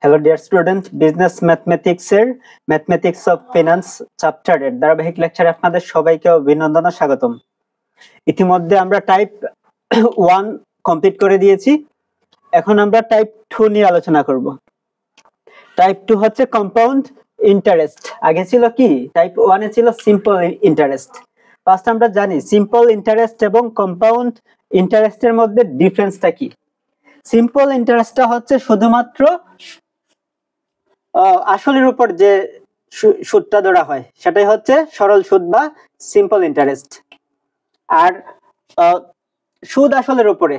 Hello dear student, business ম্যাথমেটিক্সের mathematics of finance চ্যাপ্টারের ধারাবাহিক লেকচারে আপনাদের সবাইকে অভিনন্দন ও স্বাগতম। ইতিমধ্যে আমরা টাইপ 1 কমপ্লিট করে দিয়েছি। এখন আমরা টাইপ 2 নিয়ে আলোচনা করব। টাইপ 2 হচ্ছে কম্পাউন্ড ইন্টারেস্ট। আগে ছিল কি? টাইপ 1 এ ছিল সিম্পল ইন্টারেস্ট। ফার্স্ট আমরা জানি সিম্পল ইন্টারেস্ট এবং কম্পাউন্ড ইন্টারেস্টের মধ্যে ডিফারেন্সটা কি। সিম্পল ইন্টারেস্টটা হচ্ছে শুধুমাত্র আসলের উপর যে সুদটা ধরা হয় সেটাই হচ্ছে সরল সুদ বা সিম্পল ইন্টারেস্ট। আর সুদ আসলের উপরে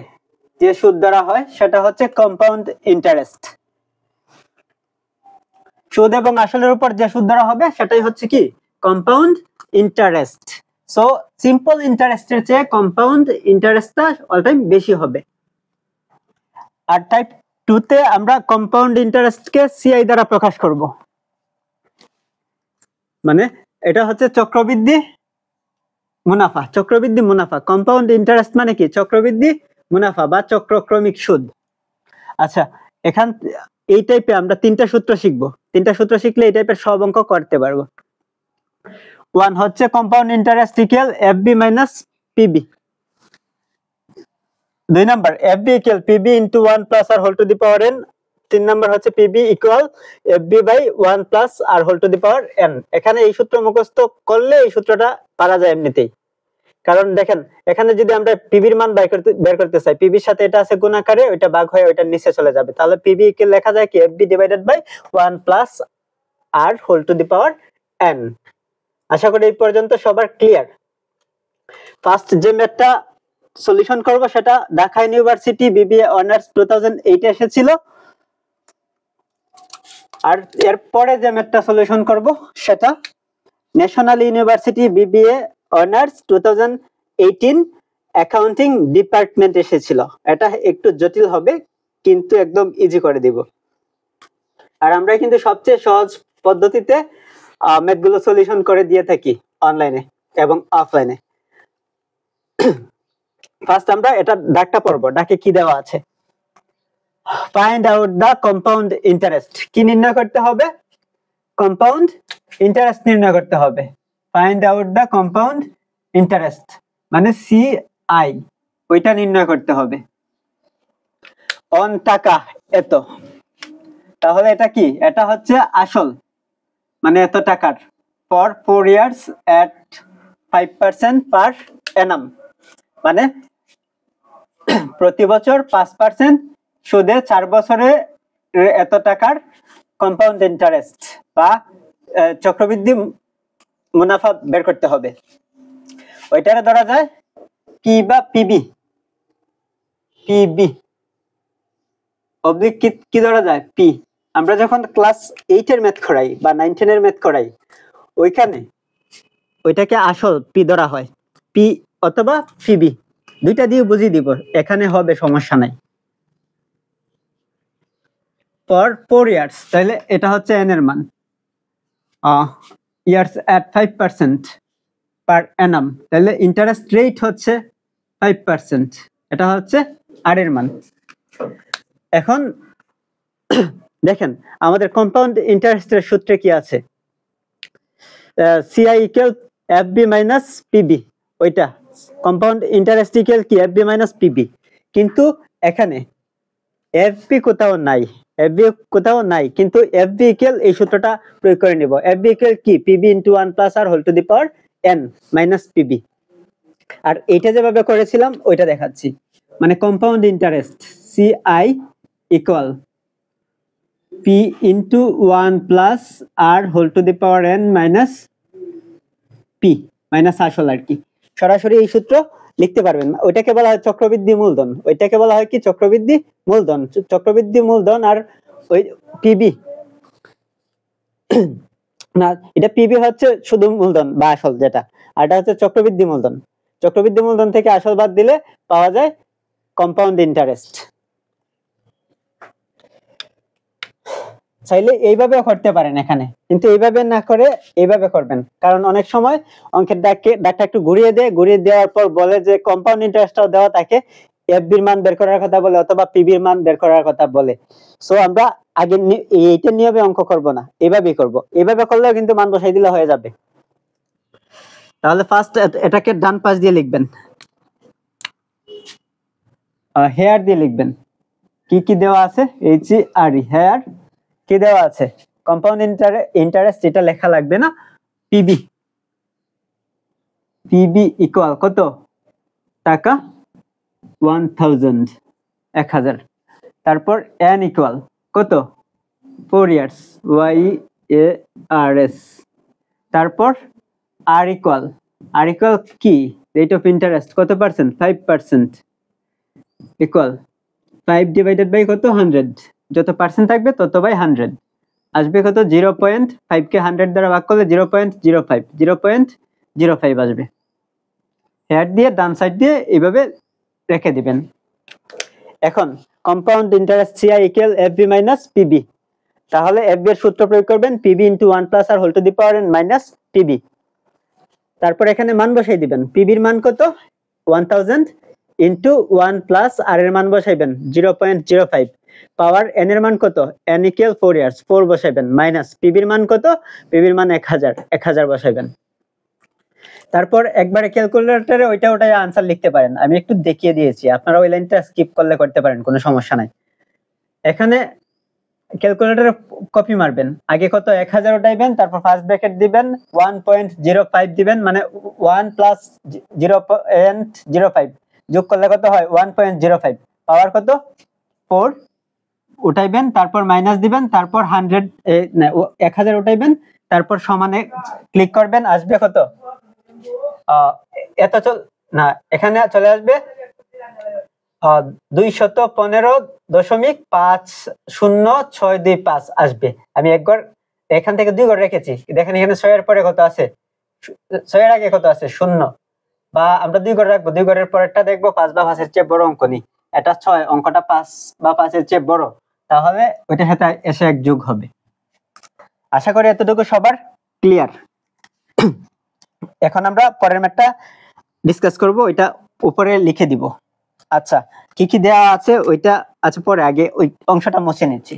যে সুদ ধরা হয় সেটা হচ্ছে কম্পাউন্ড ইন্টারেস্ট। সুদ এবং আসলের উপর যে সুদ ধরা হবে সেটাই হচ্ছে কি? Compound interest. সো সিম্পল ইন্টারেস্টের চেয়ে কম্পাউন্ড ইন্টারেস্টটা অল টাইম বেশি হবে। আর টাইপ 2 তে আমরা কম্পাউন্ড ইন্টারেস্টকে সিআই দ্বারা প্রকাশ করব। মানে এটা হচ্ছে চক্রবৃদ্ধি মুনাফা। চক্রবৃদ্ধি মুনাফা, কম্পাউন্ড ইন্টারেস্ট মানে কি? চক্রবৃদ্ধি মুনাফা বা চক্রক্রমিক সুদ। আচ্ছা, এখান এই টাইপে আমরা তিনটা সূত্র শিখব। তিনটা সূত্র শিখলে এই টাইপের সব অঙ্ক করতে পারবো। 1 হচ্ছে compound interest equal FB minus PB. 2 number FB equal PB into 1 plus R whole to the power n। 3 number হচ্ছে PB equal FB by 1 plus R whole to the power n। এখানে এই সূত্র মুখস্থ করলে এই সূত্রটা পারা যায় এমনিতেই। কারণ দেখেন এখানে যদি আমরা পিবির মান বের করতে চাই, পিবির সাথে এটা আছে গুণ আকারে, ওইটা ভাগ হয়ে ওইটার নিচে চলে যাবে। তাহলে পিবি ইকুয়াল লেখা যায় কি? FB divided by 1 plus R whole to the power n। আশা করি এই পর্যন্ত সবার ক্লিয়ার। ফার্স্ট যে ম্যাথটা সলিউশন করব সেটা ঢাকা ইউনিভার্সিটি বিবিএ অনার্স 2008 এ এসেছিল। আর এরপরে যে ম্যাথটা সলিউশন করব সেটা national university BBA honours 2018 accounting department এসেছিল। এটা একটু জটিল হবে কিন্তু একদম ইজি করে দিব। আর আমরা কিন্তু সবচেয়ে সহজ পদ্ধতিতে ম্যাথগুলো সলিউশন করে দিয়ে থাকি অনলাইনে এবং অফলাইনে। ফার্স্ট আমরা এটা ডাকটা পড়ব। ডাকে কি দেওয়া আছে? Find out the compound interest. কি নির্ণয় করতে হবে? কম্পাউন্ড ইন্টারেস্ট নির্ণয় করতে হবে। Find out the compound interest মানে সিআই, ওইটা নির্ণয় করতে হবে। অন টাকা এত, তাহলে এটা কি? এটা হচ্ছে আসল, মানে এত টাকার। For 4 years at 5% per annum, মানে প্রতি বছর 5% সুদে 4 বছরে এত টাকার কম্পাউন্ড ইন্টারেস্ট বা চক্রবৃদ্ধি মুনাফা বের করতে হবে। ওইটারে ধরা যায় পি বা পিবি। পিবি অবলিক কি ধরা যায়? পি। আমরা যখন ক্লাস 8 এর ম্যাথ করাই বা 9 10 এর ম্যাথ করাই ওইখানে ওইটাকে আসল পি ধরা হয়। পি অথবা পিবি দুইটা দিয়ে বুঝিয়ে দিব, এখানে হবে সমস্যা নাই। ফর 4 ইয়ার্স, তাহলে এটা হচ্ছে এন এর মান। ইয়ার্স এট 5% পার annum, তাহলে ইন্টারেস্ট রেট হচ্ছে 5%। এটা হচ্ছে আর এর মান। এখন দেখেন আমাদের কম্পাউন্ড ইন্টারেস্টের সূত্রে কি আছে? CI equal FB minus PB. ওইটা কম্পাউন্ড ইন্টারেস্ট ইকুয়াল কি? FB minus PB. কিন্তু এখানে এফবি কোথাও নাই, এফবি কোথাও নাই, কিন্তু এফবি ইকুয়াল এই সূত্রটা প্রয়োগ করে নিব। এফবি ইকুয়াল কি? PB into 1 plus R whole to the power n minus PB. আর এইটা যেভাবে করেছিলাম ওইটা দেখাচ্ছি। মানে compound interest CI equal P into 1 plus R whole to the power n minus P, minus আসল আর কি। সরাসরি এই সূত্র লিখতে পারবেন। ওইটাকে বলা হয় চক্রবৃদ্ধি মূলধন। ওইটাকে বলা হয় কি? চক্রবৃদ্ধি মূলধন। চক্রবৃদ্ধি মূলধন আর ওই পিবি না, এটা পিবি হচ্ছে শুধু মূলধন বা আসল যেটা, আর এটা হচ্ছে চক্রবৃদ্ধি মূলধন। চক্রবৃদ্ধি মূলধন থেকে আসল বাদ দিলে পাওয়া যায় কম্পাউন্ড ইন্টারেস্ট। চাইলে এইভাবেও করতে পারেন এখানে, কিন্তু এইভাবে না করে এইভাবে করবেন, কারণ অনেক সময় অঙ্কের দাগটা একটু ঘুরিয়ে দেওয়ার পর বলে যে কম্পাউন্ড ইন্টারেস্টটাও দেওয়া থাকে, এফবির মান বের করার কথা বলে অথবা পিবির মান বের করার কথা বলে। সো আমরা আগে এইটা নিয়মে অঙ্ক করব না, এইভাবেই করব। এইভাবে করলেও কিন্তু মান বসাই দিলে হয়ে যাবে। তাহলে ফার্স্ট এটাকে ডান পাশ দিয়ে লিখবেন, হেয়ার দিয়ে লিখবেন। কি কি দেওয়া আছে? HERE, হেয়ার কি দেওয়া আছে? কম্পাউন্ড ইন্টারেস্ট, এটা লেখা লাগবে না। পিবি ইকুয়াল কত টাকা? 1000, 1000। তারপর n ইকুয়াল কত? 4 ইয়ার্স, YARS। তারপর r ইকুয়াল কি? রেট অফ ইন্টারেস্ট কত পার্সেন্ট? 5%। ইকুয়াল 5 ডিভাইডেড বাই কত? 100। যত পার্সেন্ট থাকবে তত বাই 100 আসবে কত? 0.5 কে 100 দ্বারা ভাগ করলে 0.05 আসবে। হেয়ার দিয়ে ডান সাইড দিয়ে এইভাবে রেখে দিবেন। এখন compound interest CI equal FB minus PB। তাহলে FB এর সূত্র প্রয়োগ করবেন, PB into 1 plus r whole to the power n minus PB। তারপর এখানে মান বসাই দিবেন। PB এর মান কত? 1000 ইনটু 1 প্লাস r এর মান বসাইবেন 0.05, পাওয়ার n এর মান কত? n ইকুয়াল 4 ইয়ার্স, 4 বসাইবেন, মাইনাস PB এর মান কত? PB এর মান 1000 বসাইবেন। তারপর একবারে ক্যালকুলেটরে ওইটাই আনসার লিখতে পারেন। আমি একটু দেখিয়ে দিয়েছি, আপনারা ওই লাইনটা স্কিপ করলে করতে পারেন, কোনো সমস্যা নাই। এখানে ক্যালকুলেটরে কপি মারবেন, আগে কত? 1000 উঠাইবেন, তারপর ফার্স্ট ব্র্যাকেট দিবেন, 1.05 দিবেন, মানে 1 প্লাস 0.05 যোগ করলে কত হয়? 1.05, পাওয়ার কত? 4 উঠাইবেন, তারপর মাইনাস দিবেন, তারপর 1000 উঠাইবেন, তারপর সমানে ক্লিক করবেন, আসবে কত? এখানে চলে আসবে 215.506225 আসবে। আমি একবার এখান থেকে 2 ঘর রেখেছি, দেখেন এখানে 6 এর পরে কত আছে? 6 এর আগে কত আছে? 0। বা আমরা 2 ঘর রাখবো, 2 ঘরের পরেরটা দেখবো 5 বা 5 এর চেয়ে বড় অঙ্ক নেই, এটা 6, অঙ্কটা 5 বা 5 এর চেয়ে বড়, তাহলে ওইটার সাথে এসে এক যোগ হবে। আশা করি এতটুকু সবার ক্লিয়ার। এখন আমরা পরের ম্যাথটা ডিসকাস করব, ওইটা উপরে লিখে দিব। আচ্ছা, কি কি দেওয়া আছে ওইটা আচ্ছা পরে, আগে ওই অংশটা মুছে নিচ্ছি।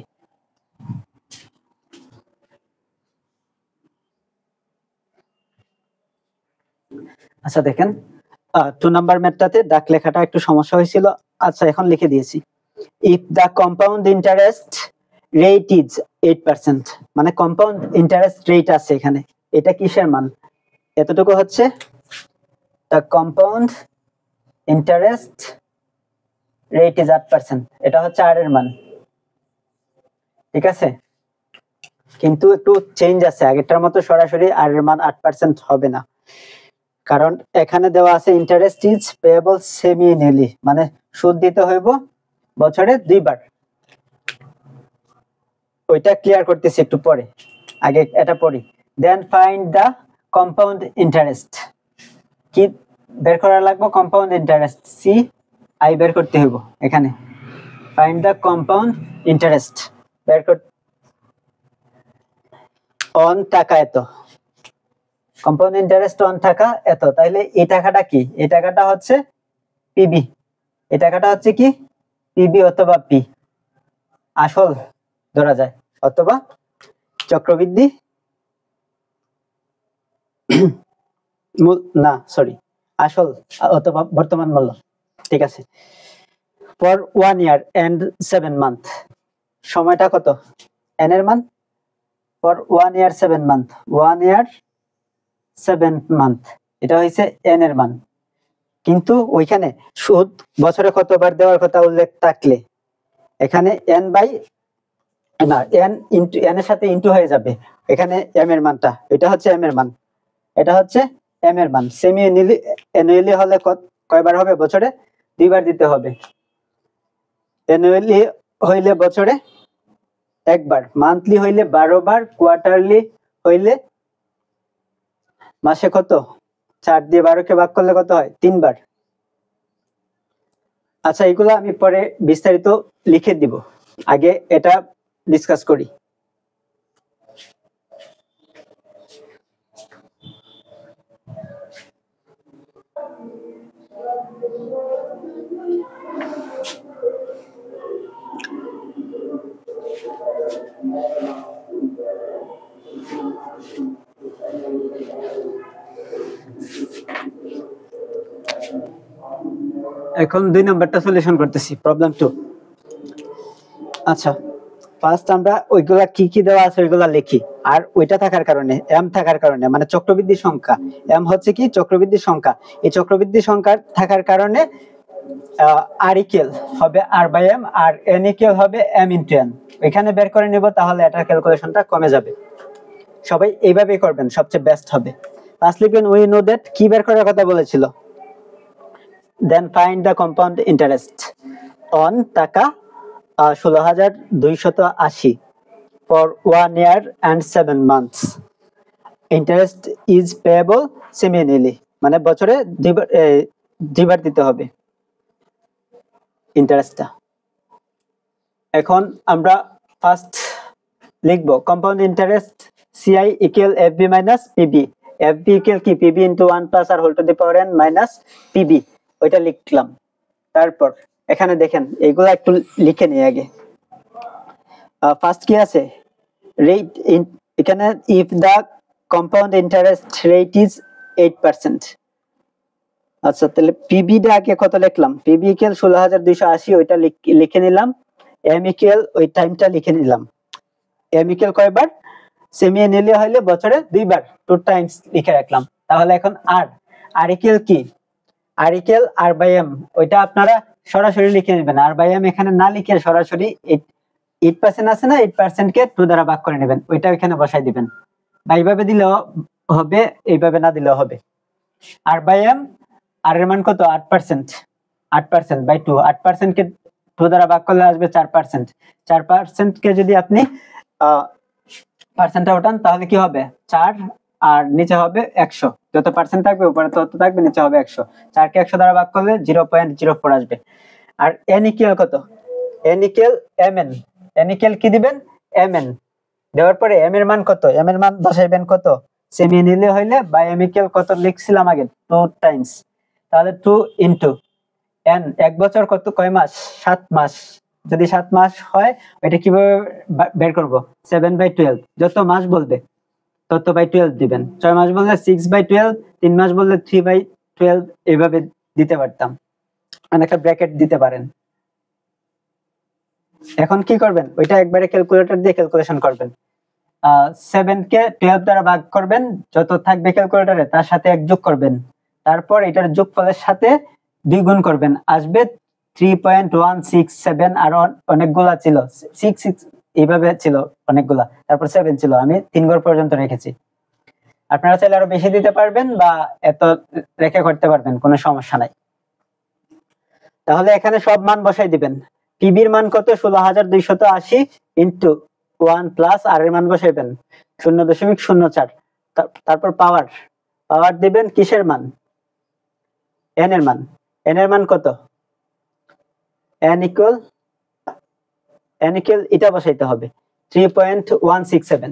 আচ্ছা দেখেন, 2 নাম্বার ম্যাথটাতে দাগ লেখাটা একটু সমস্যা হয়েছিল। আচ্ছা এখন লিখে দিয়েছি। If the compound interest rate is 8%, মানে কম্পাউন্ড ইন্টারেস্ট রেট আছে এখানে, এটা কিসের মান? এতটুকু হচ্ছে দা কম্পাউন্ড ইন্টারেস্ট রেট ইজ 8%, এটা হচ্ছে r এর মান, ঠিক আছে? কিন্তু একটু চেঞ্জ আছে, আগেরটার মতো সরাসরি r এর মান 8% হবে না, কারণ এখানে দেওয়া আছে interest is payable semi annually, মানে সুদ দিতে হইব বছরে 2 বার। ওইটা ক্লিয়ার করতেছি একটু পরে, আগে এটা পড়ি। Then find the compound interest, কি বের করা লাগবে? কম্পাউন্ড ইন্টারেস্ট, CI বের করতে হইব। এখানে ফাইন্ড দা কম্পাউন্ড ইন্টারেস্ট বের করতে, অন টাকা এত, কম্পাউন্ড ইন্টারেস্ট অন টাকা এত, তাইলে এই টাকাটা কি? এই টাকাটা হচ্ছে পিবি, এই টাকাটা হচ্ছে কি? পিবি অথবা পি, আসল ধরা যায়, অথবা চক্রবৃদ্ধি না সরি আসল অথবা বর্তমান মূল্য, ঠিক আছে? ফর 1 ইয়ার এন্ড 7 মান্থ, সময়টা কত? n এর মান, for 1 year 7 month, 1 year 7 month, এটা হইছে n এর মান। কিন্তু ওইখানে সুদ বছরে কতবার দেওয়ার কথা উল্লেখ থাকলে এখানে n বাই না n ইনটু n এর সাথে ইনটু হয়ে যাবে, এখানে m এর মানটা, এটা হচ্ছে m এর মান, এটা হচ্ছে m এর মান। সেমি অ্যানুয়ালি হলে কয়বার হবে? বছরে 2 বার দিতে হবে। অ্যানুয়ালি হইলে বছরে 1 বার, মান্থলি হইলে 12 বার, কোয়ার্টারলি হইলে মাসে কত? 4 দিয়ে 12 কে ভাগ করলে কত হয়? 3 বার। আচ্ছা এগুলো আমি পরে বিস্তারিত লিখে দিব, আগে এটা ডিসকাস করি। এখন 2 নম্বরটা সলিউশন করতেছি, প্রবলেম 2। আচ্ছা, ফার্স্ট আমরা ওইগুলা কি কি দেওয়া আছে ওইগুলা লিখি। আর ওইটা থাকার কারণে, m থাকার কারণে, মানে চক্রবৃদ্ধি সংখ্যা, m হচ্ছে কি চক্রবৃদ্ধি সংখ্যা, এই চক্রবৃদ্ধি সংখ্যা থাকার কারণে r ইকুয়াল হবে r/m আর n ইকুয়াল হবে m * n। এখানে বের করে নেব, তাহলে এটার ক্যালকুলেশনটা কমে যাবে। সবাই এইভাবেই করবেন, সবচেয়ে বেস্ট হবে। ফার্স্ট লিখবেন উই নো দ্যাট, কি বের করার কথা বলেছিল, then find the compound interest on টাকা 16,280 for 1 year and 7 months. Interest is payable semi-annually, মানে বছরে দুইবার দিতে হবে ইন্টারেস্টটা। এখন আমরা ফার্স্ট লিখব compound interest CI equal FB minus PB। FB equal কি PB into 1 plus r whole to the power n minus PB, ওইটা লিখলাম। তারপর এখানে দেখেন এইগুলো একটু লিখে নিই আগে। ফার্স্ট কি আছে, রেট, এখানে if the compound interest rate is 8%। আচ্ছা, তাহলে পিবি টা আগে কত লিখলাম, পিবি ইকুয়াল 16,280, ওইটা লিখে নিলাম। এম ইকুয়াল ওই টাইমটা লিখে নিলাম। এম ইকুয়াল কয়বার, সেমি অ্যানুয়ালি হইলে বছরে দুইবার, 2 টাইমস লিখে রাখলাম। তাহলে এখন আর ইকুয়াল কি, আর ইকুয়াল r/m, ওইটা আপনারা সরাসরি লিখে নেবেন। r/m এখানে না লিখে সরাসরি 8% আছে না, 8% কে 2 দ্বারা ভাগ করে নেবেন, ওইটা এখানে বসাই দিবেন। বা এইভাবে দিলেও হবে, এইভাবে না দিলেও হবে। r/m, আর এর মান কত, 8%, 8% বাই 2, 8% কে 2 দ্বারা ভাগ করলে আসবে 4%। 4% কে যদি আপনি পার্সেন্টটা ওঠান, তাহলে কি হবে, 4 আর নিচে হবে 100, যত পার্সেন্ট থাকবে উপরে তত থাকবে, নিচে হবে 100। 4 কে 100 দ্বারা ভাগ করলে 0.04 আসবে। আর n ইকুয়াল কত, n equal mn, n equal কি দিবেন, mn দেওয়ার পরে m এর মান কত, m এর মান বসাইবেন কত, সেমি অ্যানুয়ালি হইলে বা m ইকুয়াল কত লিখছিলাম আগে, 2 টাইমস, তাহলে 2 ইনটু n, এক বছর কত, কয় মাস, 7 মাস। যদি 7 মাস হয়, এটা কিভাবে বের করব, 7/12, যত মাস বলবে তত বাই 12 দিবেন। 6 মাস বললে 6/12, 3 মাস বললে 3/12, এইভাবে দিতে পারতাম, মানে একটা ব্র্যাকেট দিতে পারেন। এখন কি করবেন, ওইটা একবারে ক্যালকুলেটর দিয়ে ক্যালকুলেশন করবেন। 7 কে 12 দ্বারা ভাগ করবেন, যত থাকবে ক্যালকুলেটরে তার সাথে 1 যোগ করবেন, তারপর এটার যোগফলের সাথে 2 গুণ করবেন, আসবে 3.167। আর অনেকগুলা ছিল, 6 এইভাবে ছিল অনেকগুলা, তারপর 7 ছিল, আমি 3 ঘর পর্যন্ত রেখেছি। আপনারা চাইলে আরো বেশি দিতে পারবেন বা এত রেখে করতে পারবেন, কোনো সমস্যা নাই। তাহলে এখানে সব মান বসাই দিবেন। পিবির মান কত, 16,280 ইন্টু 1 প্লাস আর এর মান বসাইবেন 0.04। তারপর পাওয়ার দিবেন কিসের মান, n এর মান। n এর মান কত, n ইকুয়াল এটা বসাইতে হবে 3.167।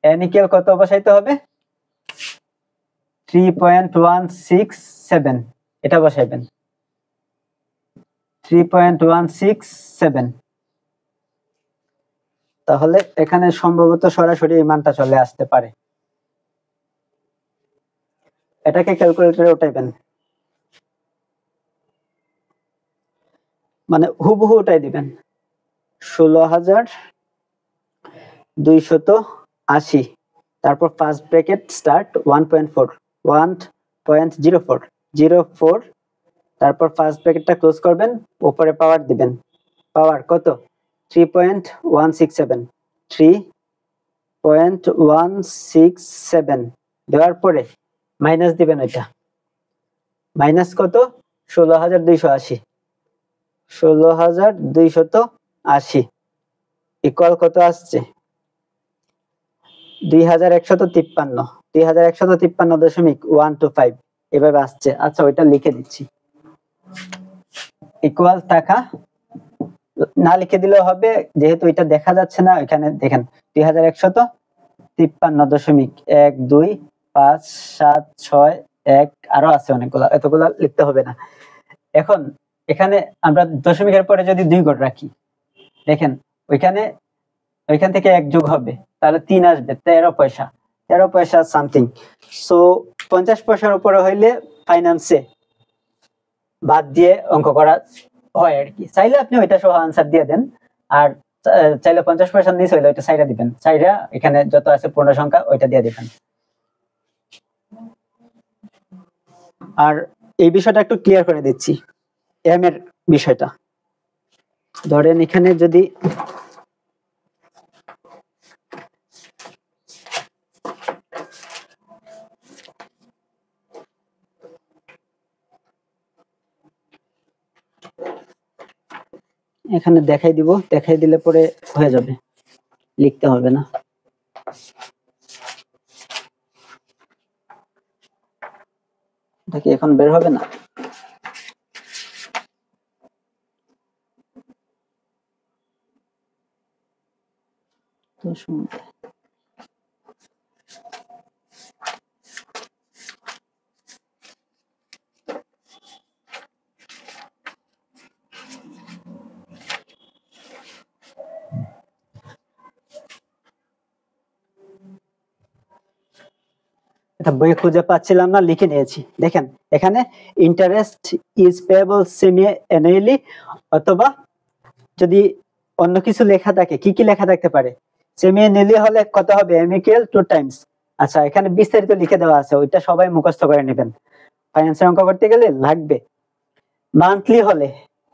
n ইকুয়াল কত বসাইতে হবে, 3.167, এটা বসাইবেন 3.167। তাহলে এখানে সম্ভবত সরাসরি এই মানটা চলে আসতে পারে। এটাকে ক্যালকুলেটরে উঠাইবেন, মানে হুবহু উঠাই দিবেন 16,280, তারপর ফার্স্ট ব্র্যাকেট স্টার্ট 1.04, তারপর ফার্স্ট ব্র্যাকেটটা ক্লোজ করবেন, উপরে পাওয়ার দিবেন। পাওয়ার কত, 3.167 দেওয়ার পরে মাইনাস দিবেন, ওইটা মাইনাস কত, 16,280 ইকুয়াল কত আসছে, 2,153.125 এভাবে আসছে। আচ্ছা, ওইটা লিখে দিচ্ছি, ইকুয়াল টাকা না লিখে দিলেও হবে, যেহেতু এটা দেখা যাচ্ছে না। এখানে দেখেন 2,153.12576 এক, আরো আছে অনেকগুলা, এতগুলা লিখতে হবে না। এখন এখানে আমরা দশমিকের পরে যদি 2 ঘর রাখি, দেখেন ওইখান থেকে 1 যোগ হবে, তাহলে 3 আসবে, 13 পয়সা সামথিং। সো 50 পয়সার উপরে হইলে ফাইন্যান্সে বাদ দিয়ে অঙ্ক করা হয় আর কি। চাইলে আপনি ওইটা সহ আনসার দিয়ে দেন, আর চাইলে 50 পয়সা নিচে হইলে ওইটা সাইডা দিবেন, সাইডা এখানে যত আছে পূর্ণ সংখ্যা ওইটা দিয়ে দিবেন। আর এই বিষয়টা একটু ক্লিয়ার করে দিচ্ছি, এম এর বিষয়টা। ধরেন এখানে যদি এখানে দেখাই দিব, দেখাই দিলে পরে হয়ে যাবে, লিখতে হবে না। এটা কি এখন বের হবে না? তো শুনুন, এটা বই খুঁজে পাচ্ছিলাম না, লিখে নিয়েছি। দেখেন এখানে interest is payable semi annually, অথবা যদি অন্য কিছু লেখা থাকে, কি কি লেখা থাকতে পারে? সেমি অ্যানুয়ালি হলে কত হবে? M equal 2 times. আচ্ছা, এখানে বিস্তারিত লিখে দেওয়া আছে, ওইটা সবাই মুখস্থ করে নেবেন, ফাইন্যান্সের অঙ্ক করতে গেলে লাগবে। মান্থলি হলে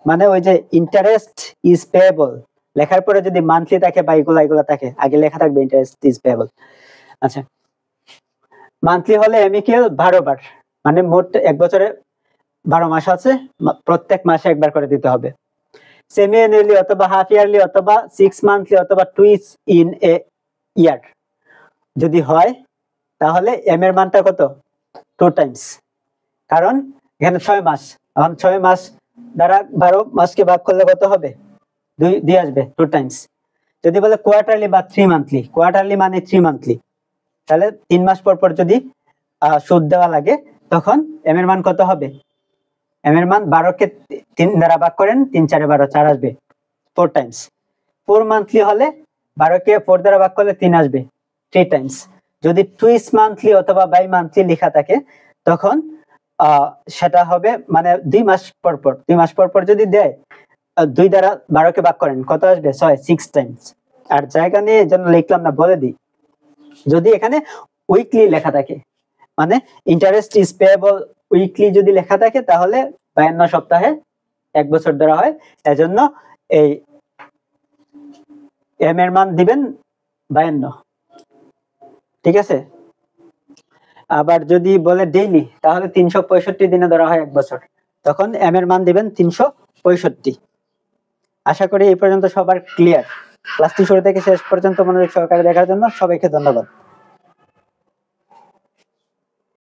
মানে ওই যে ইন্টারেস্ট ইজ পেয়েবল লেখার পরে যদি মান্থলি থাকে বা এগুলা থাকে, আগে লেখা থাকবে ইন্টারেস্ট ইজ পেয়েবল। আচ্ছা, মান্থলি হলে এম ইকুয়াল 12 বার, মানে মোট এক বছরে 12 মাস আছে, প্রত্যেক মাসে একবার করে দিতে হবে। সেমি অ্যানুয়ালি অথবা হাফ ইয়ারলি অথবা 6 মান্থলি অথবা টুইস ইন এ ইয়ার যদি হয়, তাহলে এম এর মানটা কত? 2 টাইমস। কারণ এখানে 6 মাস, এখন 6 মাস দ্বারা 12 মাসকে ভাগ করলে কত হবে? 2 আসবে, 2 টাইমস। যদি বলে কোয়ার্টারলি বা 3 মান্থলি, কোয়ার্টারলি মানে 3 মান্থলি, তাহলে 3 মাস পর পর যদি সুদ দেওয়া লাগে, তখন এম এর মান কত হবে? এম এর মান 12 কে 3 দ্বারা ভাগ করেন, 3 4 12, 4 আসবে, 4 টাইমস। 4 মান্থলি হলে 12 কে 4 দ্বারা ভাগ করলে 3 আসবে, 3 টাইমস। যদি টুইস মান্থলি অথবা বাই মান্থলি লেখা থাকে, তখন সেটা হবে মানে 2 মাস পর পর, 2 মাস পর পর যদি দেয়, 2 দ্বারা 12 কে ভাগ করেন, কত আসবে? 6 টাইমস। আর জায়গা নিয়ে যেন লিখলাম না, বলে দিই, যদি এখানে উইকলি লেখা থাকে, মানে ইন্টারেস্ট ইজ পেয়েবল উইকলি যদি লেখা থাকে, তাহলে 52 সপ্তাহে 1 বছর ধরা হয়, এজন্য এই এম এর মান দিবেন 52। ঠিক আছে? আবার যদি বলে ডেইলি, তাহলে 365 দিনে ধরা হয় 1 বছর, তখন এম এর মান দিবেন 365। আশা করি এই পর্যন্ত সবার ক্লিয়ার। ক্লাসটি শুরু থেকে শেষ পর্যন্ত মনোযোগ সহকারে দেখার জন্য সবাইকে ধন্যবাদ।